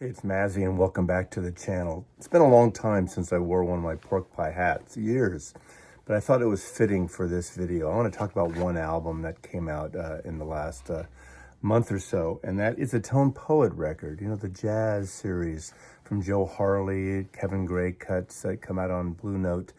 It's Mazzy and welcome back to the channel. It's been a long time since I wore one of my pork pie hats, years, but I thought it was fitting for this video. I want to talk about one album that came out in the last month or so, and that is a Tone Poet record. You know, the jazz series from Joe Harley, Kevin Gray cuts that come out on Blue Note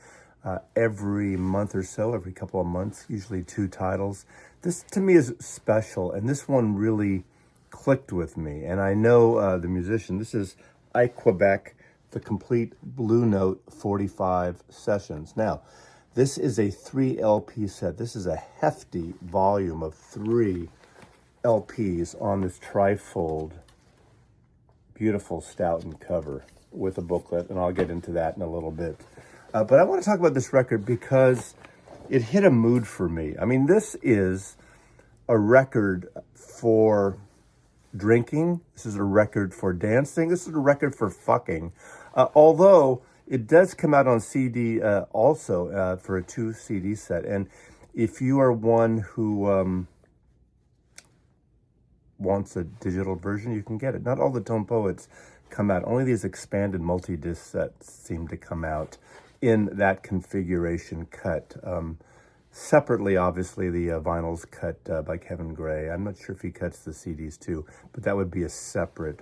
every month or so, every couple of months, usually 2 titles. This to me is special, and this one really clicked with me. And I know the musician. This is Ike Quebec, the complete Blue Note 45 sessions. Now, this is a 3 LP set. This is a hefty volume of 3 LPs on this trifold, beautiful Stoughton cover with a booklet, and I'll get into that in a little bit. But I want to talk about this record because it hit a mood for me. I mean, this is a record for drinking. This is a record for dancing. This is a record for fucking. Although it does come out on CD also for a 2 CD set. And if you are one who wants a digital version, you can get it. Not all the Tone Poets come out. Only these expanded multi-disc sets seem to come out in that configuration cut. Separately, obviously, the vinyl's cut by Kevin Gray. I'm not sure if he cuts the CDs too, but that would be a separate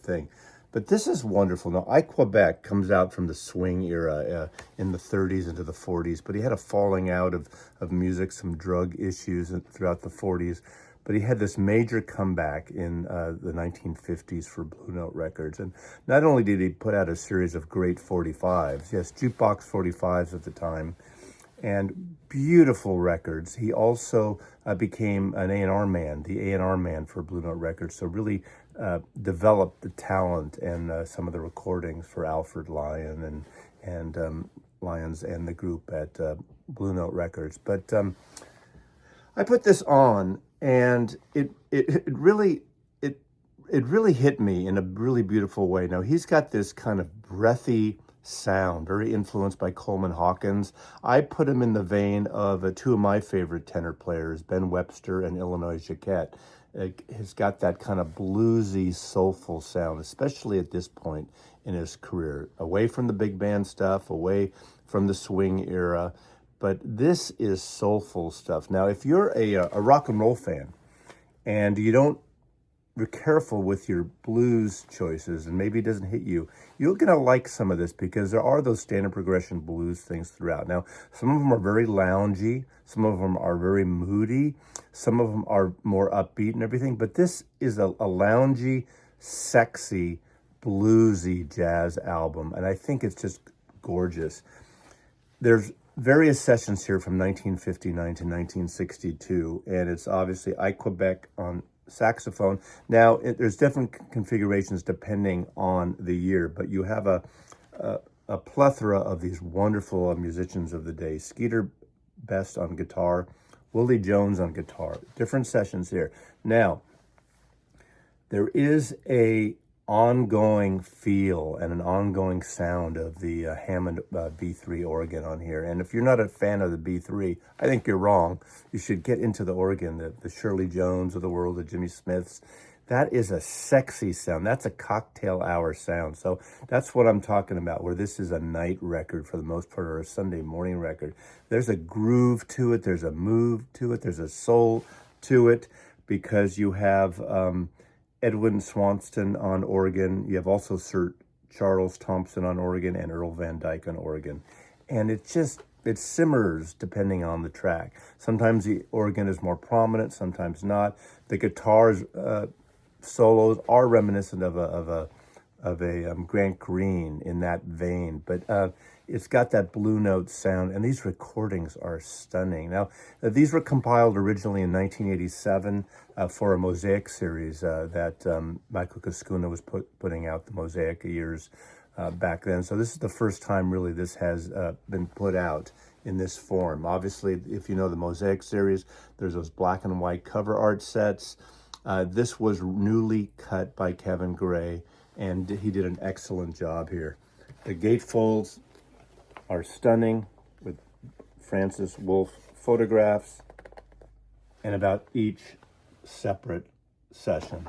thing. But this is wonderful. Now, Ike Quebec comes out from the swing era in the 30s into the 40s, but he had a falling out of music, some drug issues throughout the 40s. But he had this major comeback in the 1950s for Blue Note Records. And not only did he put out a series of great 45s, yes, jukebox 45s at the time, and beautiful records. He also became an A&R man, the A&R man for Blue Note Records. So really developed the talent and some of the recordings for Alfred Lyon and Lyons and the group at Blue Note Records. But I put this on, and it really hit me in a really beautiful way. Now, he's got this kind of breathy sound, very influenced by Coleman Hawkins. I put him in the vein of 2 of my favorite tenor players, Ben Webster and Illinois Jacquet. He's got that kind of bluesy, soulful sound, especially at this point in his career, away from the big band stuff, away from the swing era. But this is soulful stuff. Now, if you're a rock and roll fan and you're careful with your blues choices and maybe it doesn't hit you, you're going to like some of this because there are those standard progression blues things throughout. Now, some of them are very loungy, some of them are very moody, some of them are more upbeat and everything, but this is a loungy, sexy, bluesy jazz album, and I think it's just gorgeous. There's various sessions here from 1959 to 1962, and it's obviously Ike Quebec on saxophone. Now, there's different configurations depending on the year, but you have a plethora of these wonderful musicians of the day. Skeeter Best on guitar, Willie Jones on guitar, different sessions here. Now, there is a ongoing feel and an ongoing sound of the Hammond B3 organ on here. And if you're not a fan of the B3, I think you're wrong. You should get into the organ, the Shirley Jones of the world, the Jimmy Smiths. That is a sexy sound. That's a cocktail hour sound. So that's what I'm talking about, where this is a night record for the most part, or a Sunday morning record. There's a groove to it. There's a move to it. There's a soul to it, because you have Edwin Swanston on organ. You have also Sir Charles Thompson on organ and Earl Van Dyke on organ. And it simmers depending on the track. Sometimes the organ is more prominent, sometimes not. The guitars solos are reminiscent of a Grant Green in that vein, but it's got that Blue Note sound, and these recordings are stunning. Now, these were compiled originally in 1987 for a Mosaic series that Michael Cascuna was putting out, the Mosaic years back then. So this is the first time really this has been put out in this form. Obviously, if you know the Mosaic series, there's those black and white cover art sets. This was newly cut by Kevin Gray, and he did an excellent job here. The gatefolds are stunning with Francis Wolff photographs and about each separate session.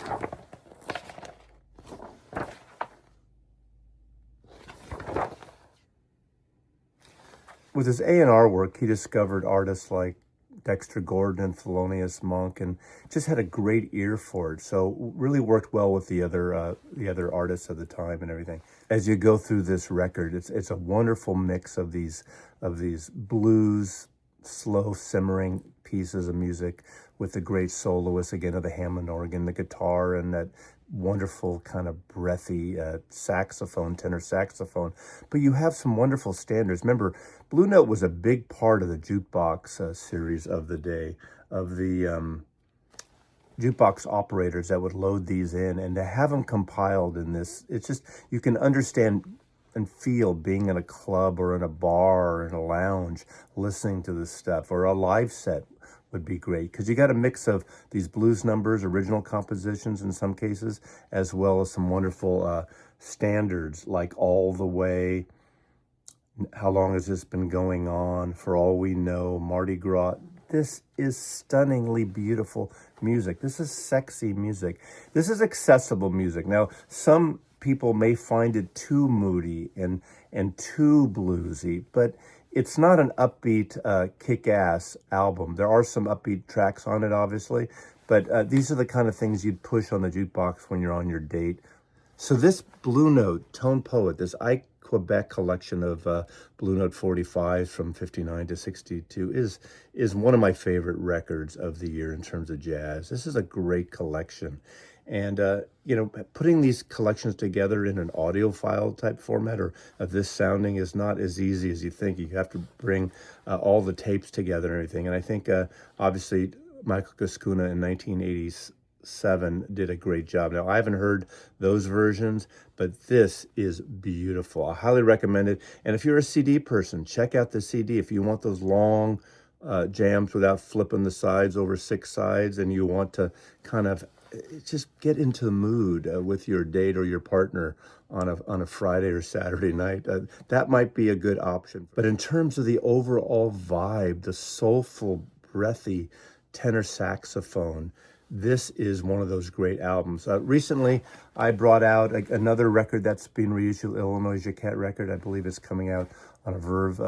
with his A&R work, he discovered artists like Dexter Gordon and Thelonious Monk, and just had a great ear for it. So really worked well with the other artists of the time and everything. As you go through this record, it's a wonderful mix of these blues, slow simmering pieces of music with the great soloist again of the Hammond organ, the guitar, and that wonderful kind of breathy saxophone, tenor saxophone. But you have some wonderful standards. Remember, Blue Note was a big part of the jukebox series of the day, of the jukebox operators that would load these in, and to have them compiled in this, it's just, you can understand and feel being in a club or in a bar or in a lounge listening to this stuff, or a live set would be great, because you got a mix of these blues numbers, original compositions in some cases, as well as some wonderful standards like All the Way, How Long Has This Been Going On, For All We Know, Mardi Gras. This is stunningly beautiful music. This is sexy music. This is accessible music. Now, some people may find it too moody and too bluesy, but it's not an upbeat, kick-ass album. There are some upbeat tracks on it, obviously, but these are the kind of things you'd push on the jukebox when you're on your date. So this Blue Note Tone Poet, this Ike Quebec collection of Blue Note 45s from 59 to 62 is one of my favorite records of the year in terms of jazz. This is a great collection. And, putting these collections together in an audiophile type format or of this sounding is not as easy as you think. You have to bring all the tapes together and everything. And I think, obviously, Michael Cascuna in 1987 did a great job. Now, I haven't heard those versions, but this is beautiful. I highly recommend it. And if you're a CD person, check out the CD. If you want those long jams without flipping the sides over 6 sides, and you want to kind of just get into the mood with your date or your partner on a Friday or Saturday night, that might be a good option. But in terms of the overall vibe, the soulful, breathy tenor saxophone, this is one of those great albums. Recently, I brought out another record that's been reissued, Illinois Jacquet record. I believe it's coming out on a Verve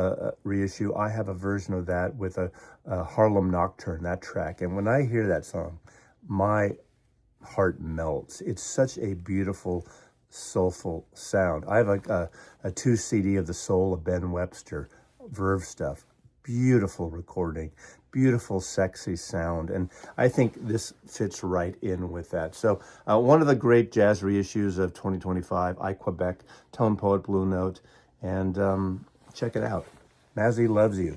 reissue. I have a version of that with a Harlem Nocturne, that track. And when I hear that song, my heart melts. It's such a beautiful, soulful sound. I have a 2 CD of the soul of Ben Webster, Verve stuff. Beautiful recording, beautiful, sexy sound. And I think this fits right in with that. So one of the great jazz reissues of 2025, Ike Quebec, Tone Poet Blue Note. And check it out. Mazzy loves you.